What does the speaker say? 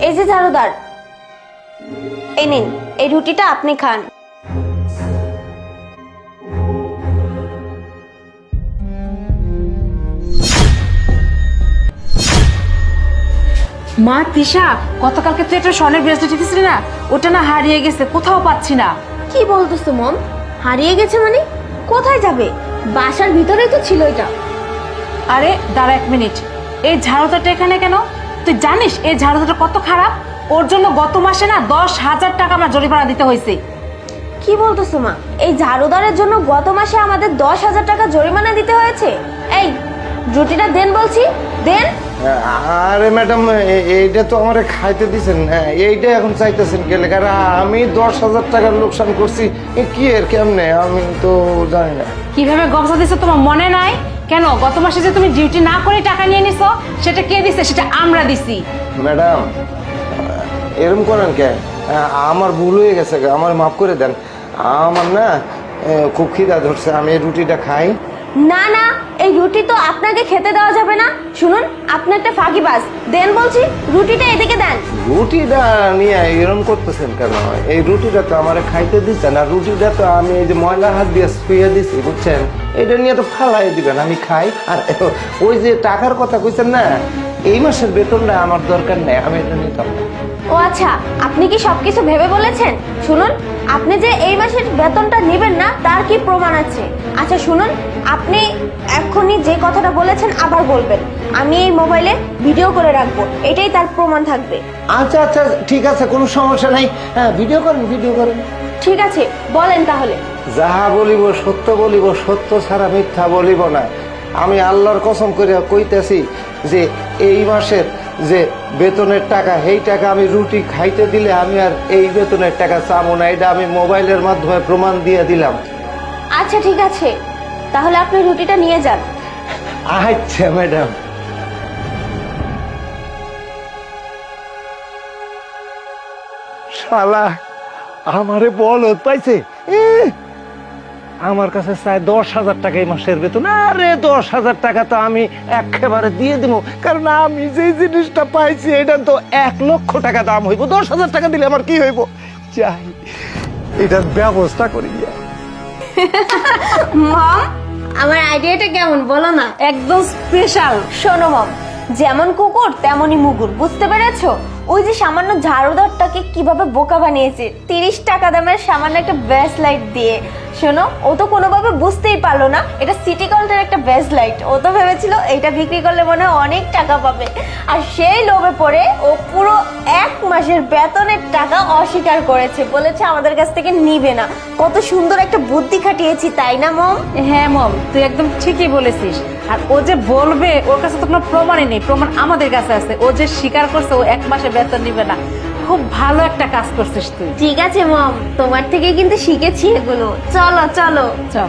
এই যে ঝাড়ুদার, এই নিন, এই রুটিটা আপনি খান। মা তিশা, গতকালকে তুই একটা স্বর্ণের ব্রেসলেট রেখেছিলি না, ওটা না হারিয়ে গেছে, কোথাও পাচ্ছি না। কি বলতেছো মম? হারিয়ে গেছে মানে? কোথায় যাবে? বাসার ভিতরেই তো ছিল এটা। আরে দাঁড়া এক মিনিট, এই ঝাড়ুদারটা এখানে কেন? তুই জানিস এই ঝাড়ুদারটা কত খারাপ? ওর জন্য গত মাসে না 10,000 টাকা আমার জরিমানা দিতে হয়েছে। কি বলতেছো মা? এই ঝাড়ুদারের জন্য গত মাসে আমাদের 10,000 টাকা জরিমানা দিতে হয়েছে? এই রুটিটা দেন বলছি, দেন। আরে ম্যাডাম, এইটা তো আমারে খাইতে দিছেন, এইটা এখন চাইতেছেন গেলে, কারণ আমি 10,000 টাকার লোকসান করছি। কি এর কেমনে আমি তো জানি না। কিভাবে গবসা দিছো তোমার মনে নাই? কেন গত মাসে যে তুমি ডিউটি না করে টাকা নিয়ে নিছো, সেটা কে দিছে? সেটা আমরা দিছি। ম্যাডাম এরকম করেন কেন? আমার ভুল হয়ে গেছে, আমার মাফ করে দেন। আমার না খুব খিদা ধরছে, আমি এই রুটিটা খাই। না না, এই রুটি তো আপনাকে খেতে দেওয়া যাবে না। শুনুন, আপনি একটা ফাঁকিবাজ। দেন বলছি, রুটিটা এদিকে দেন। রুটিটা নিয়ে এরকম করতেছেন কেন? এই রুটিটা তো আমার খাইতে দিচ্ছেন, আর রুটিটা তো আমি এই যে ময়লা হাত দিয়ে শুয়ে দিছি, বুঝছেন? এটা নিয়ে তো ফালাই দিবেন, আমি খাই। আর ওই যে টাকার কথা কইছেন না, এই মাসের বেতনটা আমার দরকার নেই, আমি এটা নিতাম না। ও আচ্ছা, আপনি কি সবকিছু ভেবে বলেছেন? শুনুন, আপনি যে এই মাসের বেতনটা নেবেন না, তার কি প্রমাণ আছে? আচ্ছা শুনুন, আপনি এখনই যে কথাটা বলেছেন আবার বলবেন। আমি এই মোবাইলে ভিডিও করে রাখবো, এটাই তার প্রমাণ থাকবে। আচ্ছা আচ্ছা, ঠিক আছে, কোনো সমস্যা নাই। হ্যাঁ, ভিডিও করেন, ভিডিও করেন। ঠিক আছে, বলেন তাহলে। যাহা বলিব সত্য বলিব, সত্য ছাড়া মিথ্যা বলিব না। আমি আল্লাহর কসম করে কইতেছি যে এই মাসের যে বেতনের টাকা, এই টাকা আমি রুটি খাইতে দিলে আমি আর এই বেতনের টাকা চাবো না। এটা আমি মোবাইলের মাধ্যমে প্রমাণ দিয়ে দিলাম। আচ্ছা ঠিক আছে, তাহলে আপনি রুটিটা নিয়ে যান। আচ্ছা ম্যাডাম। শালা আমারে বলত পাইছে। আমার কাছে চাই 10,000 টাকা এই মাসের বেতন। আরে 10,000 টাকা তো আমি একেবারে দিয়ে দেবো, কারণ আমি যে জিনিসটা পাইছি এটা তো 1,00,000 টাকা দাম হইব। 10,000 টাকা দিলে আমার কি হইব? চাই এটার ব্যবস্থা করি। মম, আমার আইডিয়াটা কেমন বলো না? একদম স্পেশাল। শোনো মম, যেমন কুকুর তেমনই মুগুর, বুঝতে পেরেছো? ওই যে সামান্য ঝাড়ুদারটাকে কিভাবে বোকা বানিয়েছে 30 টাকা দামের সামান্য একটা ব্যাস লাইট দিয়ে। শোনো, ও তো কোনোভাবে বুঝতেই পারলো না এটা সিটি কলের একটা ব্যাস লাইট। ও তো ভেবেছিল এইটা বিক্রি করলে মনে হয় অনেক টাকা পাবে, আর সেই লোভে পড়ে ও পুরো 1 মাসের বেতনের টাকা অস্বীকার করেছে, বলেছে আমাদের কাছ থেকে নিবে না। কত সুন্দর একটা বুদ্ধি খাটিয়েছি, তাই না মম? হ্যাঁ মম, তুই একদম ঠিকই বলেছিস। আর ও যে বলবে, ওর কাছে তো কোনো প্রমাণই নেই। প্রমাণ আমাদের কাছে আছে। ও যে স্বীকার করছে ও 1 মাসে বেতন নিবে না। খুব ভালো একটা কাজ করছিস তুই। ঠিক আছে মম, তোমার থেকে কিন্তু শিখেছি এগুলো। চলো চলো। চল।